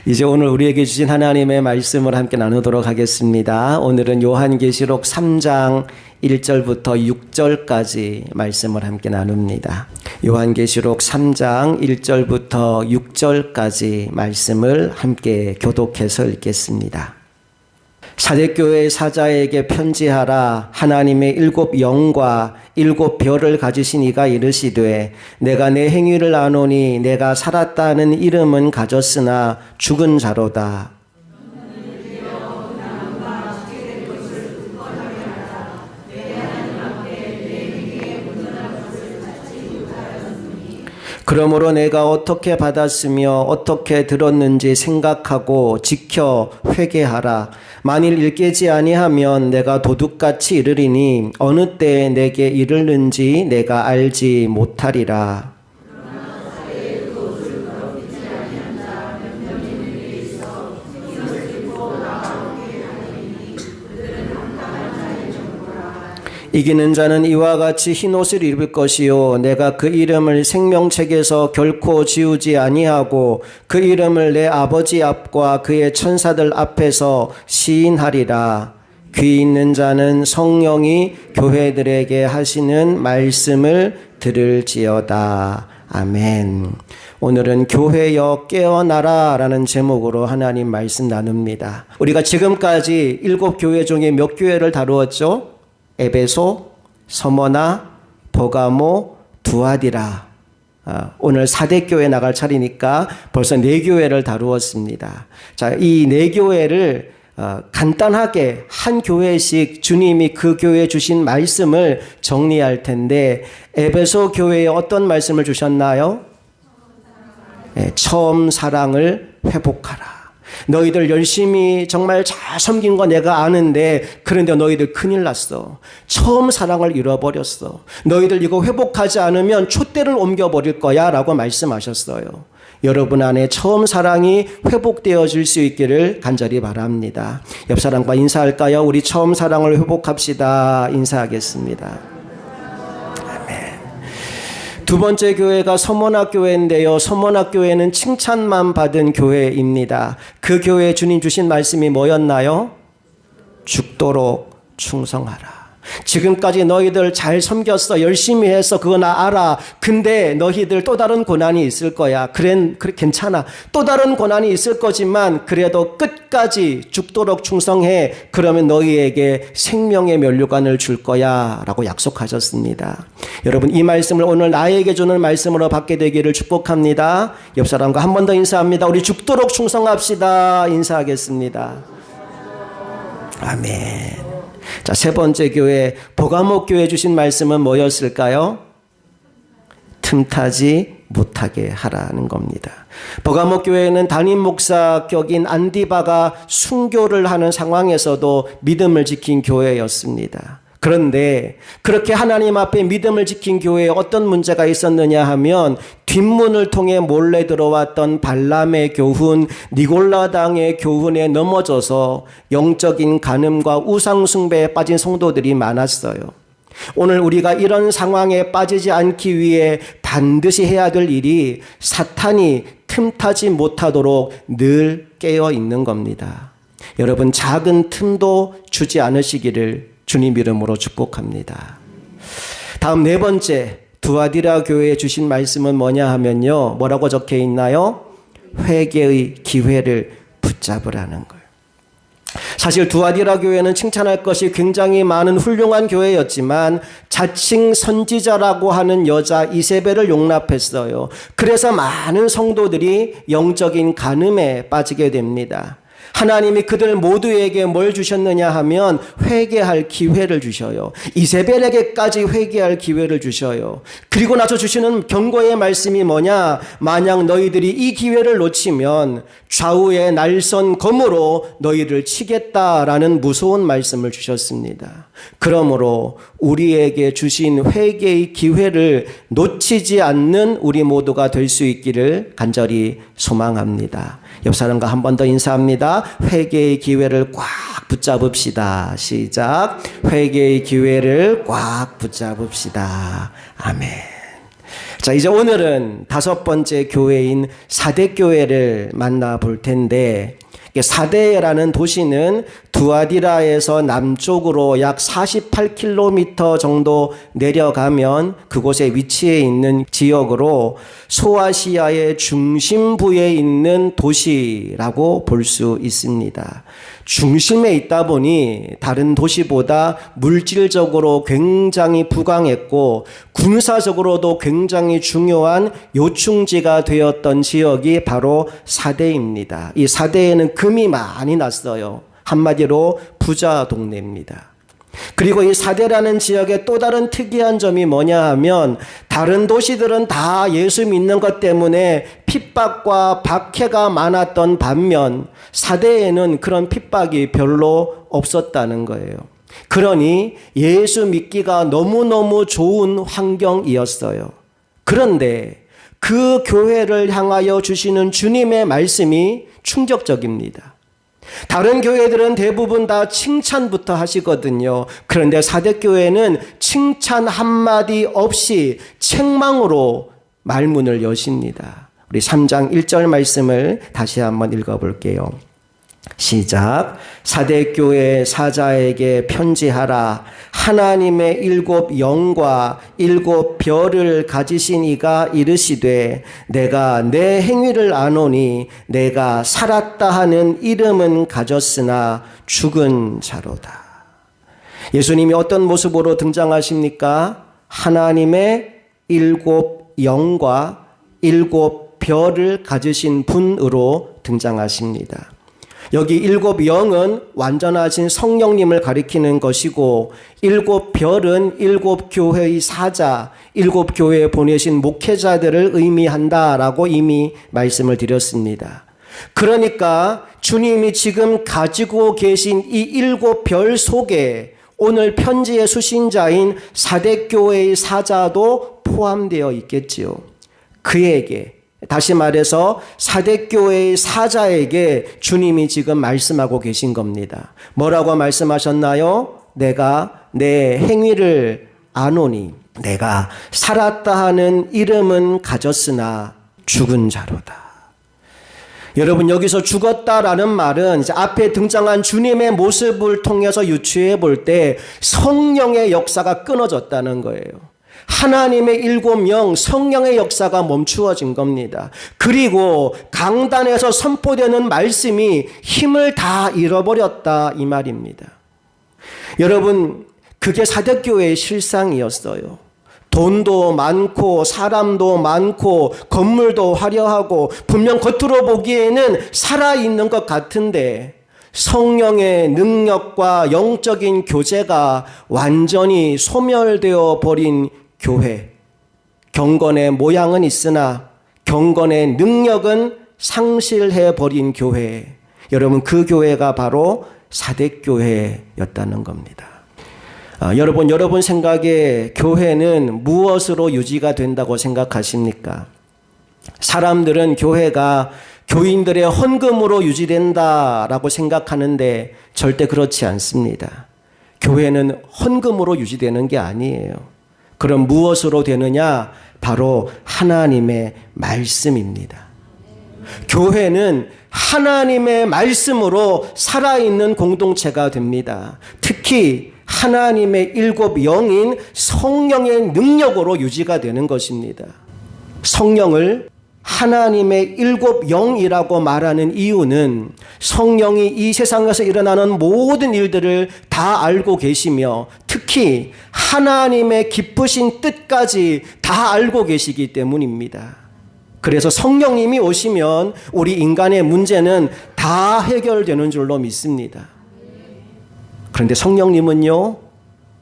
이제 오늘 우리에게 주신 하나님의 말씀을 함께 나누도록 하겠습니다. 오늘은 요한계시록 3장 1절부터 6절까지 말씀을 함께 나눕니다. 요한계시록 3장 1절부터 6절까지 말씀을 함께 교독해서 읽겠습니다. 사대교회 사자에게 편지하라. 하나님의 7 영과 7 별을 가지신 이가 이르시되 내가 내 행위를 아노니 내가 살았다는 이름은 가졌으나 죽은 자로다. 그러므로 내가 어떻게 받았으며 어떻게 들었는지 생각하고 지켜 회개하라. 만일 일깨지 아니하면 내가 도둑같이 이르리니 어느 때에 내게 이르는지 내가 알지 못하리라. 이기는 자는 이와 같이 흰옷을 입을 것이요 내가 그 이름을 생명책에서 결코 지우지 아니하고 그 이름을 내 아버지 앞과 그의 천사들 앞에서 시인하리라. 귀 있는 자는 성령이 교회들에게 하시는 말씀을 들을지어다. 아멘. 오늘은 교회여 깨어나라 라는 제목으로 하나님 말씀 나눕니다. 우리가 지금까지 7 교회 중에 몇 교회를 다루었죠? 에베소, 서머나, 버가모, 두아디라. 오늘 4대 교회 나갈 차례니까 벌써 4교회를 다루었습니다. 자, 이 4교회를 간단하게 한 교회씩 주님이 그 교회에 주신 말씀을 정리할 텐데, 에베소 교회에 어떤 말씀을 주셨나요? 처음 사랑을 회복하라. 너희들 열심히 정말 잘 섬긴 거 내가 아는데 그런데 너희들 큰일 났어. 처음 사랑을 잃어버렸어. 너희들 이거 회복하지 않으면 촛대를 옮겨버릴 거야 라고 말씀하셨어요. 여러분 안에 처음 사랑이 회복되어질 수 있기를 간절히 바랍니다. 옆 사람과 인사할까요? 우리 처음 사랑을 회복합시다. 인사하겠습니다. 두 번째 교회가 서문학교회인데요. 서문학교회는 칭찬만 받은 교회입니다. 그 교회에 주님 주신 말씀이 뭐였나요? 죽도록 충성하라. 지금까지 너희들 잘 섬겼어. 열심히 했어. 그거 나 알아. 근데 너희들 또 다른 고난이 있을 거야. 그래 괜찮아. 또 다른 고난이 있을 거지만 그래도 끝까지 죽도록 충성해. 그러면 너희에게 생명의 면류관을 줄 거야 라고 약속하셨습니다. 여러분, 이 말씀을 오늘 나에게 주는 말씀으로 받게 되기를 축복합니다. 옆 사람과 한 번 더 인사합니다. 우리 죽도록 충성합시다. 인사하겠습니다. 아멘. 자, 세 번째 교회, 버가모 교회 주신 말씀은 뭐였을까요? 틈타지 못하게 하라는 겁니다. 버가모 교회는 담임 목사 격인 안디바가 순교를 하는 상황에서도 믿음을 지킨 교회였습니다. 그런데 그렇게 하나님 앞에 믿음을 지킨 교회에 어떤 문제가 있었느냐 하면 뒷문을 통해 몰래 들어왔던 발람의 교훈, 니골라당의 교훈에 넘어져서 영적인 간음과 우상숭배에 빠진 성도들이 많았어요. 오늘 우리가 이런 상황에 빠지지 않기 위해 반드시 해야 될 일이 사탄이 틈타지 못하도록 늘 깨어 있는 겁니다. 여러분, 작은 틈도 주지 않으시기를 주님 이름으로 축복합니다. 다음 네 번째, 두아디라 교회에 주신 말씀은 뭐냐 하면요. 뭐라고 적혀 있나요? 회개의 기회를 붙잡으라는 거예요. 사실 두아디라 교회는 칭찬할 것이 굉장히 많은 훌륭한 교회였지만 자칭 선지자라고 하는 여자 이세벨을 용납했어요. 그래서 많은 성도들이 영적인 간음에 빠지게 됩니다. 하나님이 그들 모두에게 뭘 주셨느냐 하면 회개할 기회를 주셔요. 이세벨에게까지 회개할 기회를 주셔요. 그리고 나서 주시는 경고의 말씀이 뭐냐? 만약 너희들이 이 기회를 놓치면 좌우의 날선 검으로 너희를 치겠다라는 무서운 말씀을 주셨습니다. 그러므로 우리에게 주신 회개의 기회를 놓치지 않는 우리 모두가 될 수 있기를 간절히 소망합니다. 옆 사람과 한 번 더 인사합니다. 회개의 기회를 꽉 붙잡읍시다. 시작. 회개의 기회를 꽉 붙잡읍시다. 아멘. 자, 이제 오늘은 다섯 번째 교회인 사대교회를 만나볼 텐데, 사대라는 도시는 두아디라에서 남쪽으로 약 48km 정도 내려가면 그곳에 위치해 있는 지역으로 소아시아의 중심부에 있는 도시라고 볼 수 있습니다. 중심에 있다 보니 다른 도시보다 물질적으로 굉장히 부강했고 군사적으로도 굉장히 중요한 요충지가 되었던 지역이 바로 사대입니다. 이 사대에는 금이 많이 났어요. 한마디로 부자 동네입니다. 그리고 이 사대라는 지역의 또 다른 특이한 점이 뭐냐 하면 다른 도시들은 다 예수 믿는 것 때문에 핍박과 박해가 많았던 반면 사대에는 그런 핍박이 별로 없었다는 거예요. 그러니 예수 믿기가 너무너무 좋은 환경이었어요. 그런데 그 교회를 향하여 주시는 주님의 말씀이 충격적입니다. 다른 교회들은 대부분 다 칭찬부터 하시거든요. 그런데 사대교회는 칭찬 한마디 없이 책망으로 말문을 여십니다. 우리 3장 1절 말씀을 다시 한번 읽어볼게요. 시작. 사대교회 사자에게 편지하라. 하나님의 7 영과 7 별을 가지신 이가 이르시되 내가 내 행위를 아노니 내가 살았다 하는 이름은 가졌으나 죽은 자로다. 예수님이 어떤 모습으로 등장하십니까? 하나님의 7 영과 7 별을 가지신 분으로 등장하십니다. 여기 7 영은 완전하신 성령님을 가리키는 것이고 7 별은 7 교회의 사자, 7 교회에 보내신 목회자들을 의미한다라고 이미 말씀을 드렸습니다. 그러니까 주님이 지금 가지고 계신 이 7 별 속에 오늘 편지의 수신자인 사대교회의 사자도 포함되어 있겠지요. 그에게 다시 말해서 사대교회의 사자에게 주님이 지금 말씀하고 계신 겁니다. 뭐라고 말씀하셨나요? 내가 내 행위를 아노니 내가 살았다 하는 이름은 가졌으나 죽은 자로다. 여러분, 여기서 죽었다라는 말은 이제 앞에 등장한 주님의 모습을 통해서 유추해 볼 때 성령의 역사가 끊어졌다는 거예요. 하나님의 7 영, 성령의 역사가 멈추어진 겁니다. 그리고 강단에서 선포되는 말씀이 힘을 다 잃어버렸다 이 말입니다. 여러분, 그게 사대교회의 실상이었어요. 돈도 많고 사람도 많고 건물도 화려하고 분명 겉으로 보기에는 살아있는 것 같은데 성령의 능력과 영적인 교제가 완전히 소멸되어 버린 교회. 경건의 모양은 있으나 경건의 능력은 상실해 버린 교회. 여러분, 그 교회가 바로 사대교회였다는 겁니다. 여러분 생각에 교회는 무엇으로 유지가 된다고 생각하십니까? 사람들은 교회가 교인들의 헌금으로 유지된다라고 생각하는데 절대 그렇지 않습니다. 교회는 헌금으로 유지되는 게 아니에요. 그럼 무엇으로 되느냐? 바로 하나님의 말씀입니다. 교회는 하나님의 말씀으로 살아있는 공동체가 됩니다. 특히 하나님의 7 영인 성령의 능력으로 유지가 되는 것입니다. 성령을 하나님의 7 영이라고 말하는 이유는 성령이 이 세상에서 일어나는 모든 일들을 다 알고 계시며 특히 하나님의 기쁘신 뜻까지 다 알고 계시기 때문입니다. 그래서 성령님이 오시면 우리 인간의 문제는 다 해결되는 줄로 믿습니다. 그런데 성령님은요,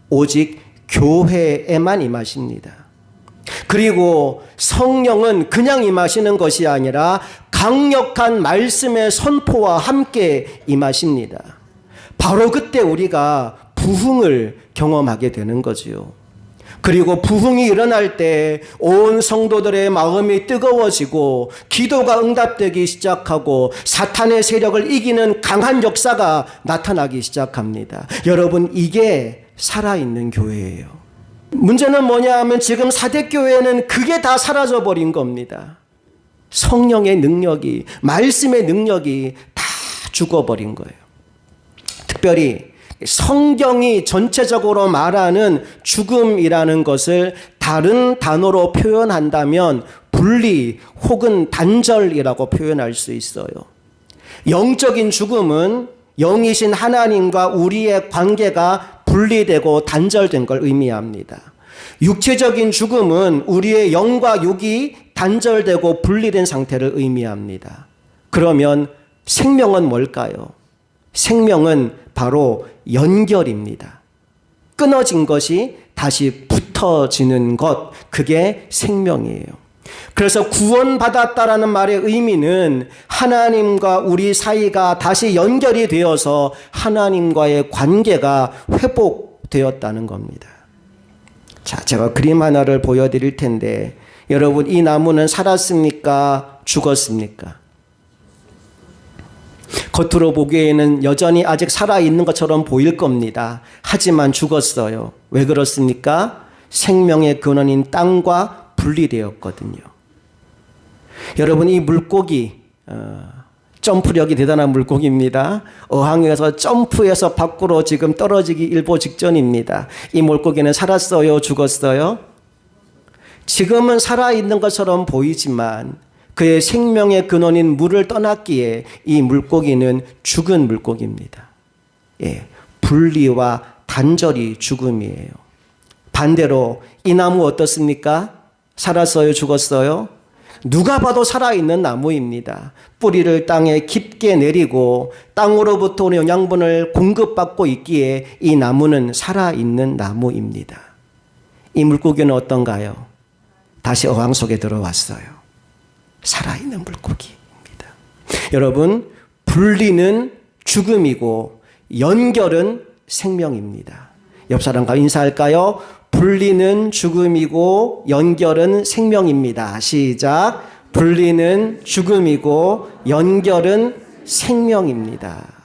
오직 교회에만 임하십니다. 그리고 성령은 그냥 임하시는 것이 아니라 강력한 말씀의 선포와 함께 임하십니다. 바로 그때 우리가 부흥을 경험하게 되는 거지요. 그리고 부흥이 일어날 때 온 성도들의 마음이 뜨거워지고 기도가 응답되기 시작하고 사탄의 세력을 이기는 강한 역사가 나타나기 시작합니다. 여러분, 이게 살아있는 교회예요. 문제는 뭐냐 하면 지금 사대교회는 그게 다 사라져버린 겁니다. 성령의 능력이, 말씀의 능력이 다 죽어버린 거예요. 특별히 성경이 전체적으로 말하는 죽음이라는 것을 다른 단어로 표현한다면 분리 혹은 단절이라고 표현할 수 있어요. 영적인 죽음은 영이신 하나님과 우리의 관계가 분리되고 단절된 걸 의미합니다. 육체적인 죽음은 우리의 영과 육이 단절되고 분리된 상태를 의미합니다. 그러면 생명은 뭘까요? 생명은 바로 연결입니다. 끊어진 것이 다시 붙어지는 것, 그게 생명이에요. 그래서 구원받았다라는 말의 의미는 하나님과 우리 사이가 다시 연결이 되어서 하나님과의 관계가 회복되었다는 겁니다. 자, 제가 그림 하나를 보여드릴 텐데 여러분, 이 나무는 살았습니까? 죽었습니까? 겉으로 보기에는 여전히 아직 살아있는 것처럼 보일 겁니다. 하지만 죽었어요. 왜 그렇습니까? 생명의 근원인 땅과 분리되었거든요. 여러분, 이 물고기 점프력이 대단한 물고기입니다. 어항에서 점프해서 밖으로 지금 떨어지기 일보 직전입니다. 이 물고기는 살았어요? 죽었어요? 지금은 살아있는 것처럼 보이지만 그의 생명의 근원인 물을 떠났기에 이 물고기는 죽은 물고기입니다. 예, 분리와 단절이 죽음이에요. 반대로 이 나무 어떻습니까? 살았어요? 죽었어요? 누가 봐도 살아있는 나무입니다. 뿌리를 땅에 깊게 내리고 땅으로부터 오는 영양분을 공급받고 있기에 이 나무는 살아있는 나무입니다. 이 물고기는 어떤가요? 다시 어항 속에 들어왔어요. 살아있는 물고기입니다. 여러분, 분리는 죽음이고 연결은 생명입니다. 옆 사람과 인사할까요? 분리는 죽음이고 연결은 생명입니다. 시작. 분리는 죽음이고 연결은 생명입니다.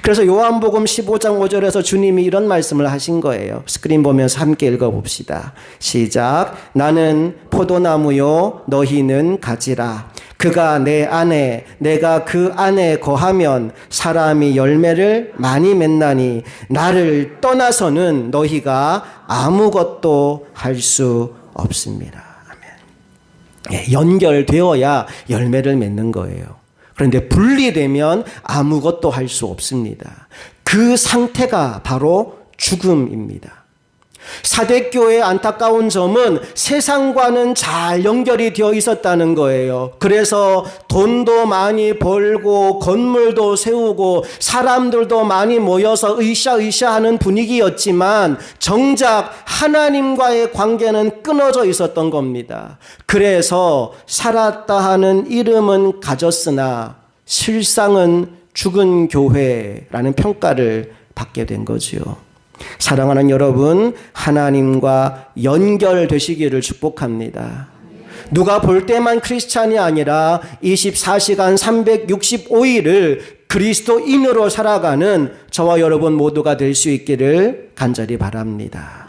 그래서 요한복음 15장 5절에서 주님이 이런 말씀을 하신 거예요. 스크린 보면서 함께 읽어봅시다. 시작. 나는 포도나무요 너희는 가지라. 그가 내 안에 내가 그 안에 거하면 사람이 열매를 많이 맺나니 나를 떠나서는 너희가 아무것도 할 수 없습니다. 아멘. 연결되어야 열매를 맺는 거예요. 그런데 분리되면 아무것도 할 수 없습니다. 그 상태가 바로 죽음입니다. 사대교회의 안타까운 점은 세상과는 잘 연결이 되어 있었다는 거예요. 그래서 돈도 많이 벌고 건물도 세우고 사람들도 많이 모여서 으쌰으쌰하는 분위기였지만 정작 하나님과의 관계는 끊어져 있었던 겁니다. 그래서 살았다 하는 이름은 가졌으나 실상은 죽은 교회라는 평가를 받게 된 거지요. 사랑하는 여러분, 하나님과 연결되시기를 축복합니다. 누가 볼 때만 크리스찬이 아니라 24시간 365일을 그리스도인으로 살아가는 저와 여러분 모두가 될 수 있기를 간절히 바랍니다.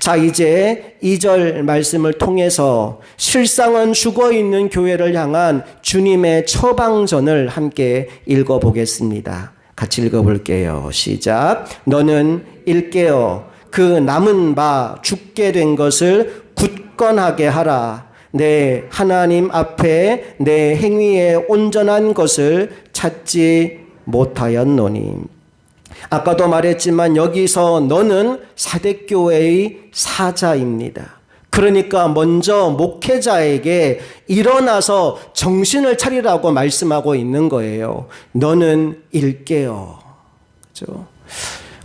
자, 이제 2절 말씀을 통해서 실상은 죽어있는 교회를 향한 주님의 처방전을 함께 읽어보겠습니다. 같이 읽어볼게요. 시작. 너는 일깨어 그 남은 바 죽게 된 것을 굳건하게 하라. 내 하나님 앞에 내 행위에 온전한 것을 찾지 못하였노니. 아까도 말했지만 여기서 너는 사대교회의 사자입니다. 그러니까 먼저 목회자에게 일어나서 정신을 차리라고 말씀하고 있는 거예요. 너는 일깨어. 그렇죠?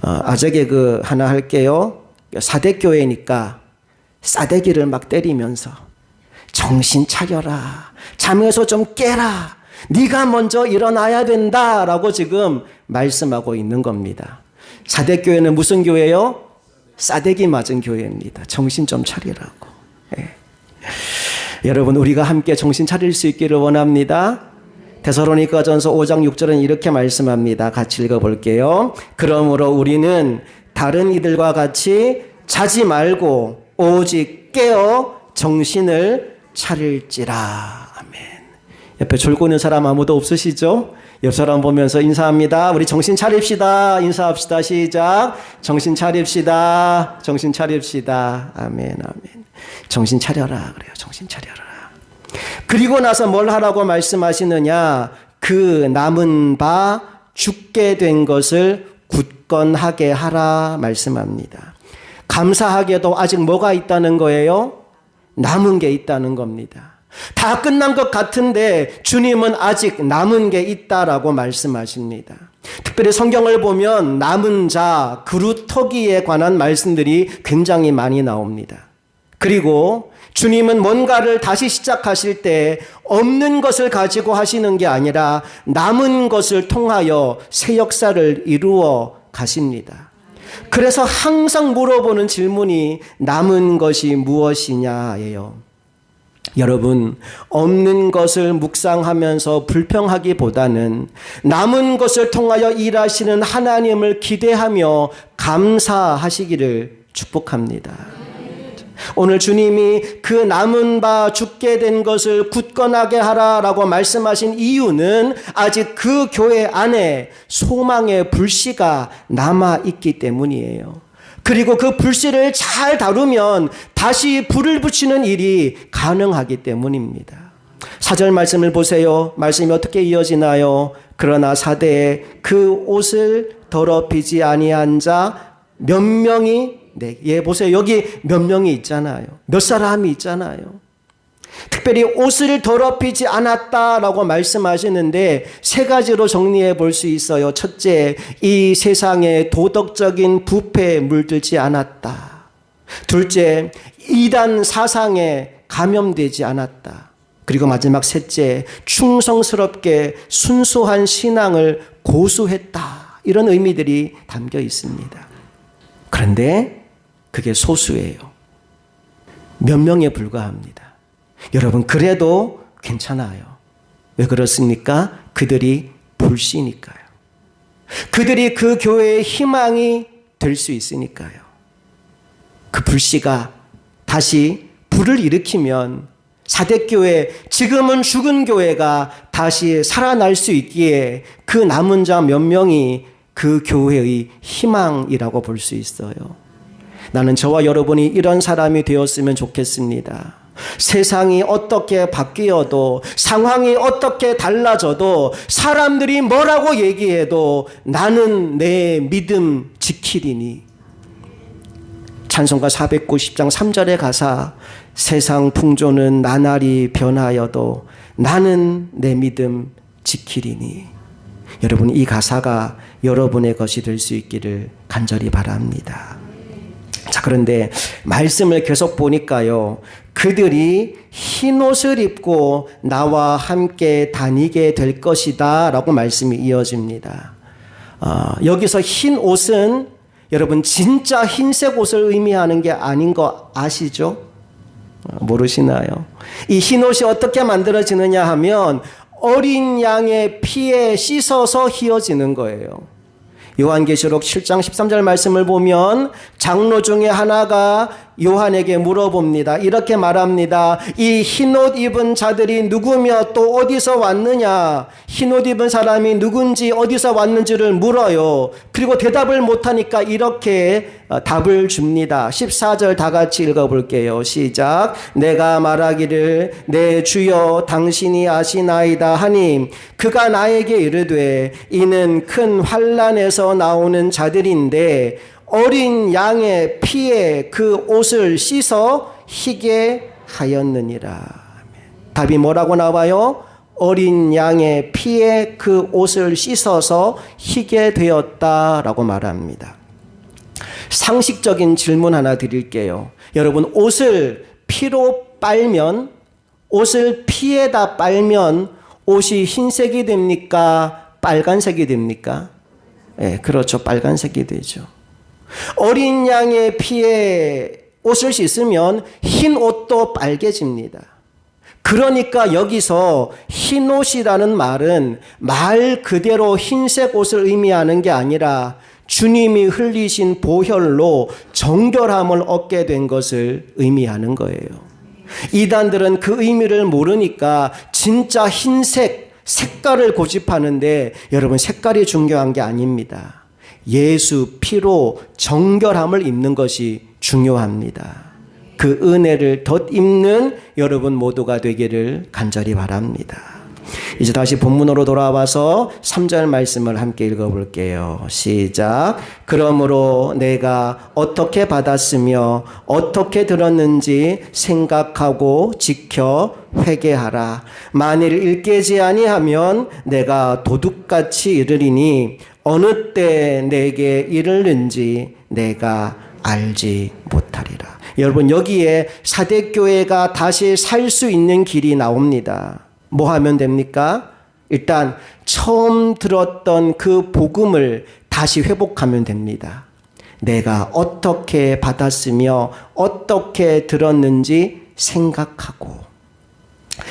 아재 개그 하나 할게요. 사대교회니까 싸대기를 막 때리면서 정신 차려라. 잠에서 좀 깨라. 네가 먼저 일어나야 된다라고 지금 말씀하고 있는 겁니다. 사대교회는 무슨 교회요? 싸대기 맞은 교회입니다. 정신 좀 차리라고. 예. 여러분, 우리가 함께 정신 차릴 수 있기를 원합니다. 데살로니가전서 5장 6절은 이렇게 말씀합니다. 같이 읽어볼게요. 그러므로 우리는 다른 이들과 같이 자지 말고 오직 깨어 정신을 차릴지라. 아멘. 옆에 졸고 있는 사람 아무도 없으시죠? 옆 사람 보면서 인사합니다. 우리 정신 차립시다. 인사합시다. 시작. 정신 차립시다. 정신 차립시다. 아멘, 아멘. 정신 차려라. 그래요. 정신 차려라. 그리고 나서 뭘 하라고 말씀하시느냐? 그 남은 바 죽게 된 것을 굳건하게 하라 말씀합니다. 감사하게도 아직 뭐가 있다는 거예요? 남은 게 있다는 겁니다. 다 끝난 것 같은데 주님은 아직 남은 게 있다라고 말씀하십니다. 특별히 성경을 보면 남은 자, 그루터기에 관한 말씀들이 굉장히 많이 나옵니다. 그리고 주님은 뭔가를 다시 시작하실 때 없는 것을 가지고 하시는 게 아니라 남은 것을 통하여 새 역사를 이루어 가십니다. 그래서 항상 물어보는 질문이 남은 것이 무엇이냐예요. 여러분, 없는 것을 묵상하면서 불평하기보다는 남은 것을 통하여 일하시는 하나님을 기대하며 감사하시기를 축복합니다. 오늘 주님이 그 남은 바 죽게 된 것을 굳건하게 하라라고 말씀하신 이유는 아직 그 교회 안에 소망의 불씨가 남아있기 때문이에요. 그리고 그 불씨를 잘 다루면 다시 불을 붙이는 일이 가능하기 때문입니다. 4절 말씀을 보세요. 말씀이 어떻게 이어지나요? 그러나 사대에 그 옷을 더럽히지 아니한 자 몇 명이 보세요. 여기 몇 명이 있잖아요. 몇 사람이 있잖아요. 특별히 옷을 더럽히지 않았다라고 말씀하시는데 세 가지로 정리해 볼 수 있어요. 첫째, 이 세상에 도덕적인 부패에 물들지 않았다. 둘째, 이단 사상에 감염되지 않았다. 그리고 마지막 셋째, 충성스럽게 순수한 신앙을 고수했다. 이런 의미들이 담겨 있습니다. 그런데 그게 소수예요. 몇 명에 불과합니다. 여러분, 그래도 괜찮아요. 왜 그렇습니까? 그들이 불씨니까요. 그들이 그 교회의 희망이 될 수 있으니까요. 그 불씨가 다시 불을 일으키면 사대교회, 지금은 죽은 교회가 다시 살아날 수 있기에 그 남은 자 몇 명이 그 교회의 희망이라고 볼 수 있어요. 나는 저와 여러분이 이런 사람이 되었으면 좋겠습니다. 세상이 어떻게 바뀌어도, 상황이 어떻게 달라져도, 사람들이 뭐라고 얘기해도 나는 내 믿음 지키리니. 찬송가 490장 3절의 가사, 세상 풍조는 나날이 변하여도 나는 내 믿음 지키리니. 여러분, 이 가사가 여러분의 것이 될 수 있기를 간절히 바랍니다. 자, 그런데 말씀을 계속 보니까요, 그들이 흰 옷을 입고 나와 함께 다니게 될 것이다 라고 말씀이 이어집니다. 여기서 흰 옷은 여러분 진짜 흰색 옷을 의미하는 게 아닌 거 아시죠? 모르시나요? 이 흰 옷이 어떻게 만들어지느냐 하면 어린 양의 피에 씻어서 휘어지는 거예요. 요한계시록 7장 13절 말씀을 보면 장로 중에 하나가 요한에게 물어봅니다. 이렇게 말합니다. 이 흰옷 입은 자들이 누구며 또 어디서 왔느냐? 흰옷 입은 사람이 누군지 어디서 왔는지를 물어요. 그리고 대답을 못하니까 이렇게 답을 줍니다. 14절 다 같이 읽어볼게요. 시작. 내가 말하기를 내 주여 당신이 아시나이다 하니 그가 나에게 이르되 이는 큰 환난에서 나오는 자들인데 어린 양의 피에 그 옷을 씻어 희게 하였느니라. 답이 뭐라고 나와요? 어린 양의 피에 그 옷을 씻어서 희게 되었다라고 말합니다. 상식적인 질문 하나 드릴게요. 여러분, 옷을 피로 빨면, 옷을 피에다 빨면 옷이 흰색이 됩니까? 빨간색이 됩니까? 네, 그렇죠. 빨간색이 되죠. 어린 양의 피에 옷을 씻으면 흰 옷도 빨개집니다. 그러니까 여기서 흰 옷이라는 말은 말 그대로 흰색 옷을 의미하는 게 아니라 주님이 흘리신 보혈로 정결함을 얻게 된 것을 의미하는 거예요. 이단들은 그 의미를 모르니까 진짜 흰색, 색깔을 고집하는데 여러분 색깔이 중요한 게 아닙니다. 예수 피로 정결함을 입는 것이 중요합니다. 그 은혜를 덧입는 여러분 모두가 되기를 간절히 바랍니다. 이제 다시 본문으로 돌아와서 3절 말씀을 함께 읽어볼게요. 시작. 그러므로 내가 어떻게 받았으며 어떻게 들었는지 생각하고 지켜 회개하라. 만일 일깨지 아니하면 내가 도둑같이 이르리니 어느 때 내게 이르는지 내가 알지 못하리라. 여러분 여기에 사대교회가 다시 살 수 있는 길이 나옵니다. 뭐 하면 됩니까? 일단 처음 들었던 그 복음을 다시 회복하면 됩니다. 내가 어떻게 받았으며 어떻게 들었는지 생각하고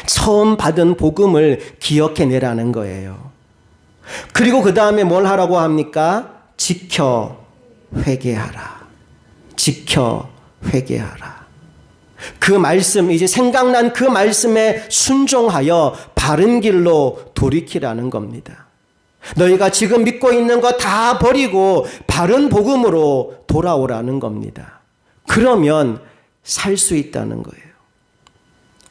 처음 받은 복음을 기억해내라는 거예요. 그리고 그 다음에 뭘 하라고 합니까? 지켜 회개하라. 지켜 회개하라. 그 말씀, 이제 생각난 그 말씀에 순종하여 바른 길로 돌이키라는 겁니다. 너희가 지금 믿고 있는 거 다 버리고 바른 복음으로 돌아오라는 겁니다. 그러면 살 수 있다는 거예요.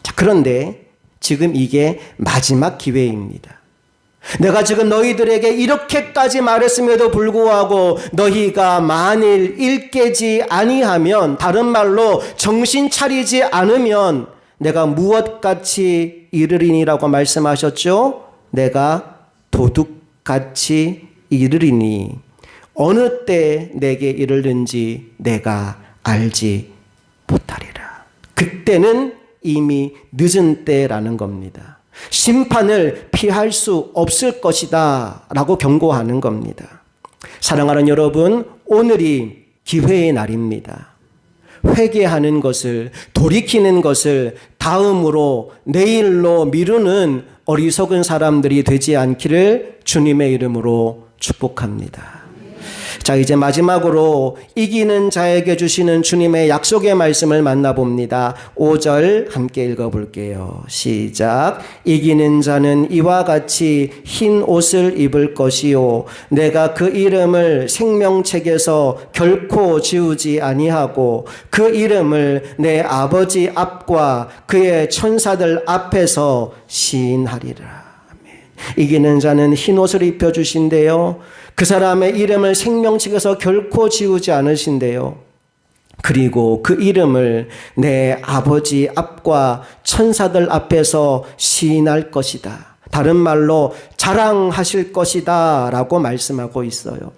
자, 그런데 지금 이게 마지막 기회입니다. 내가 지금 너희들에게 이렇게까지 말했음에도 불구하고 너희가 만일 일깨지 아니하면, 다른 말로 정신 차리지 않으면 내가 무엇같이 이르리니라고 말씀하셨죠? 내가 도둑같이 이르리니 어느 때 내게 이르는지 내가 알지 못하리라. 그때는 이미 늦은 때라는 겁니다. 심판을 피할 수 없을 것이다 라고 경고하는 겁니다. 사랑하는 여러분, 오늘이 기회의 날입니다. 회개하는 것을, 돌이키는 것을 다음으로 내일로 미루는 어리석은 사람들이 되지 않기를 주님의 이름으로 축복합니다. 자, 이제 마지막으로 이기는 자에게 주시는 주님의 약속의 말씀을 만나봅니다. 5절 함께 읽어볼게요. 시작. 이기는 자는 이와 같이 흰 옷을 입을 것이요 내가 그 이름을 생명책에서 결코 지우지 아니하고 그 이름을 내 아버지 앞과 그의 천사들 앞에서 시인하리라. 아멘. 이기는 자는 흰 옷을 입혀주신대요. 그 사람의 이름을 생명책에서 결코 지우지 않으신대요. 그리고 그 이름을 내 아버지 앞과 천사들 앞에서 시인할 것이다. 다른 말로 자랑하실 것이다 라고 말씀하고 있어요.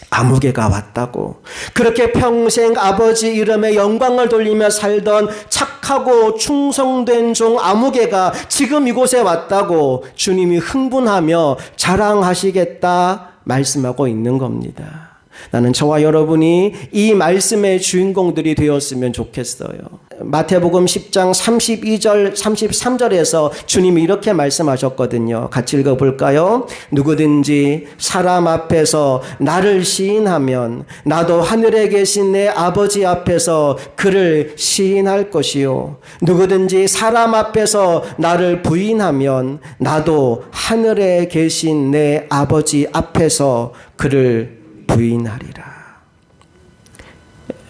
아무개가 왔다고, 그렇게 평생 아버지 이름에 영광을 돌리며 살던 착하고 충성된 종 아무개가 지금 이곳에 왔다고 주님이 흥분하며 자랑하시겠다 말씀하고 있는 겁니다. 나는 저와 여러분이 이 말씀의 주인공들이 되었으면 좋겠어요. 마태복음 10장 32절 33절에서 주님이 이렇게 말씀하셨거든요. 같이 읽어볼까요? 누구든지 사람 앞에서 나를 시인하면 나도 하늘에 계신 내 아버지 앞에서 그를 시인할 것이요 누구든지 사람 앞에서 나를 부인하면 나도 하늘에 계신 내 아버지 앞에서 그를 부인하리라.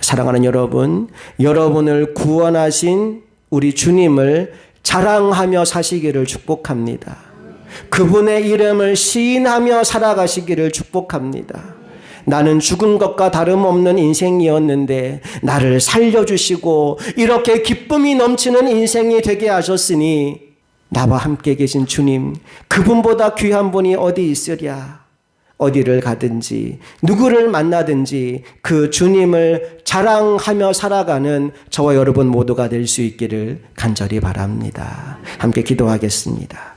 사랑하는 여러분, 여러분을 구원하신 우리 주님을 자랑하며 사시기를 축복합니다. 그분의 이름을 시인하며 살아가시기를 축복합니다. 나는 죽은 것과 다름없는 인생이었는데 나를 살려주시고 이렇게 기쁨이 넘치는 인생이 되게 하셨으니 나와 함께 계신 주님, 그분보다 귀한 분이 어디 있으랴. 어디를 가든지 누구를 만나든지 그 주님을 자랑하며 살아가는 저와 여러분 모두가 될 수 있기를 간절히 바랍니다. 함께 기도하겠습니다.